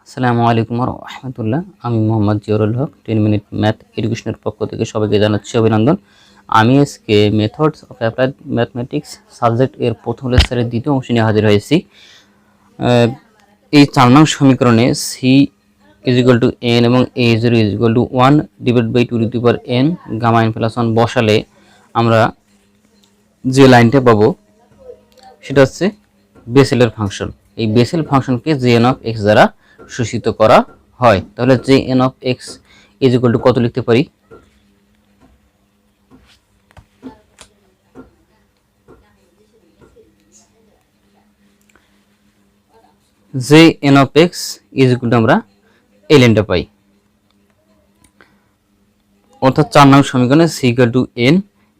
আসসালামু আলাইকুম ওয়া রাহমাতুল্লাহ। আমি মোহাম্মদ জিয়াউল হক 10 মিনিট ম্যাথ এডুকেশনের পক্ষ থেকে সবাইকে জানাচ্ছি অভিনন্দন। আমি আজকে methods of applied mathematics subject এর প্রথম লেকচারের দ্বিতীয় অংশ নিয়ে হাজির হয়েছি। এই 4 নং সমীকরণে c n এবং a0 1 divide by 2 to the power n gamma n plus 1 বসালে আমরা যে লাইনটা পাবো সেটা হচ্ছে বেসেলের ফাংশন। এই বেসেল ফাংশনকে jn অফ x দ্বারা শোষিত করা হয়। তাহলে jn of x is equal to কত লিখতে পারি? jn of x is equal to আমরা এই লাইনটা পাই, অর্থাৎ 4 নং সমীকরণে c ইকুয়াল টু n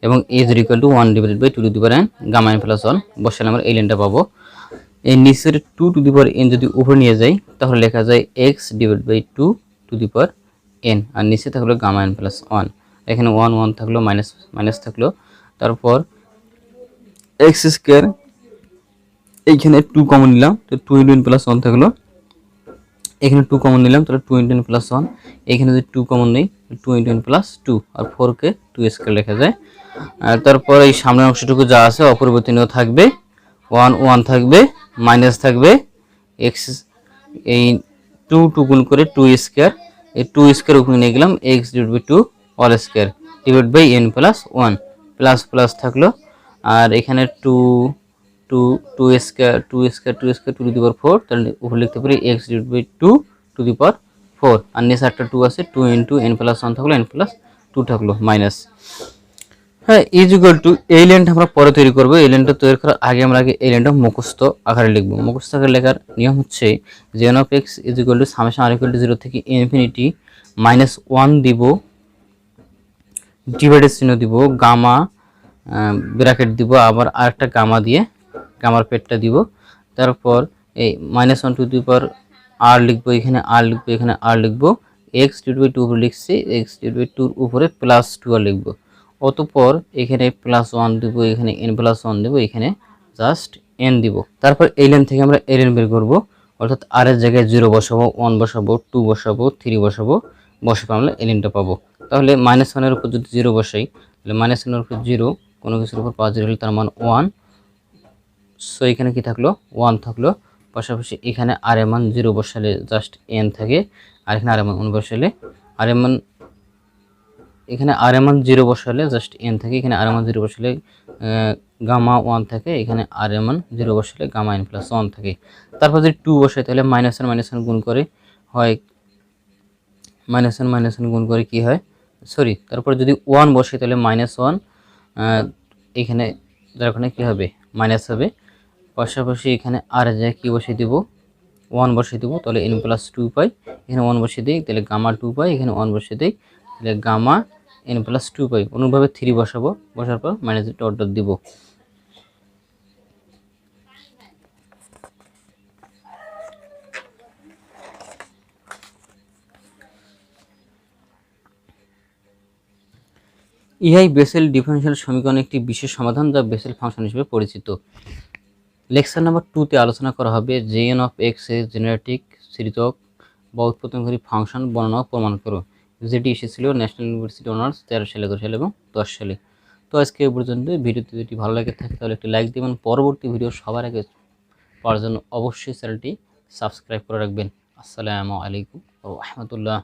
এবং a is equal to 1 divided by 2 to the power n gamma n plus 1 বসালে আমরা এই লাইনটা পাবো। এই নিচের 2 টু দি পাওয়ার n যদি উপরে নিয়ে যাই তাহলে লেখা যায় x divide by 2 to the power n, আর নিচে থাকলো গামা n প্লাস 1। এখানে 1 1 থাকলো, মাইনাস মাইনাস থাকলো, তারপর x স্কয়ার, এইখানে 2 কমন নিলাম তো 2 ইনটু n প্লাস 1 থাকলো, এখানে 2 কমন নিলাম তাহলে 2 ইনটু n প্লাস 1, এখানে যদি 2 কমন নেই 2 ইনটু n প্লাস 2, আর 4 কে 2 স্কয়ার লেখা যায়। আর তারপর এই সামনের অংশটুকু যা আছে অপরিবর্তনীয় থাকবে, 1 1 থাকবে, মাইনাস থাকবে, x এই 2 2 গুণ করে 2 স্কয়ার, এই 2 স্কয়ার উপরে নিয়ে গেলাম x divide by 2 all square divide by n plus 1, plus plus থাকলো, আর এখানে 2 2 2 square 2 square 2 square 2 to the power 4, তাহলে উপরে লিখতে পারি x divide by 2 to the power 4, আর নিচে একটা 2 আছে 2 ইনটু n প্লাস 1 থাকলো, n প্লাস 2 থাকলো, মাইনাস। হ্যাঁ, ইজ ইকুয়াল টু এই লাইনটা আমরা পরে তৈরি করব। এই লাইনটা তৈরি করার আগে আমরা এই লাইনটা মুখস্থ আকারে লিখব। মুখস্থ আকারে লেখার নিয়ম হচ্ছে jn of x is equal two summation r equal to 0 থেকে ইনফিনিটি মাইনাস 1 দিব, ডিভাইডের চিহ্ন দিব, গামা ব্র্যাকেট দিব, আবার আরেকটা গামা দিয়ে গামার পেটটা দিব, তারপর এই minus 1 two the power r লিখবো, এখানে r লিখবো, এখানে r লিখবো, x ডিভাইড বাই 2 উপরে লিখছি, x ডিভাইড বাই 2 উপরে প্লাস 2 আর লিখবো, অতঃপর এখানে প্লাস 1 দিব, এখানে n প্লাস 1 দিব, এখানে জাস্ট n দিব। তারপর এই লাইন থেকে আমরা ln বের করব, অর্থাৎ r এর জায়গায় 0 বসাবো, 1 বসাবো, 2 বসাবো, 3 বসাবো, বসে আমরা lnটা পাবো। তাহলে মাইনাস 1 এর উপর যদি 0 বসাই তাহলে মাইনাস 1 এর উপর 0, কোনো কিছুর উপর পাওয়া 0 হলে তার মান 1, সো এখানে কি থাকলো 1 থাকলো, পাশাপাশি এখানে r এর মান 0 বসালে জাস্ট n থাকে, আর এখানে r এর মান 1 বসালে r এর মান, এখানে r এর মান 0 বসালে জাস্ট n থাকে, এখানে r এর মান 0 বসালে গামা 1 থাকে, এখানে r এর মান 0 বসালে গামা n প্লাস 1 থাকে। তারপর যদি 2 বসাই তাহলে মাইনাস n গুণ করে হয়, মাইনাস n গুণ করে কি হয়, সরি, তারপর যদি 1 বসাই তাহলে মাইনাস 1, এখানে যার ওখানে কি হবে মাইনাস হবে, পাশাপাশি এখানে r এর জায়গায় কি বসিয়ে দিব 1 বসিয়ে দিব, তাহলে n প্লাস 2 পাই, এখানে 1 বসিয়ে দিই তাহলে গামা 2 পাই, এখানে 1 বসিয়ে দিই তাহলে গামা n প্লাস 2 পাই। অনুভাবে 3 বসাবো, বসার পর মাইনাস ডট ডট দিব। ইহাই বেসেল ডিফারেনশিয়াল সমীকরণের একটি বিশেষ সমাধান যা বেসেল ফাংশন হিসেবে পরিচিত। লেকচার নাম্বার 2 তে আলোচনা করা হবে jn অফ x এর জেনারেটিক সূচক বা উৎপত্তিকারী ফাংশন বর্ণনা ও প্রমাণ করো, যেটি এসেছিল ন্যাশনাল ইউনিভার্সিটি অনার্স 13 সালে, 14 সালে এবং 10 সালে। তো আজকে এই পর্যন্ত। ভিডিওটি যদি ভালো লাগে থাকে তাহলে একটি লাইক দিবেন, পরবর্তী ভিডিও সবার আগে পাওয়ার জন্য অবশ্যই চ্যানেলটি সাবস্ক্রাইব করে রাখবেন। আসসালামু আলাইকুম ওয়া রাহমাতুল্লাহ।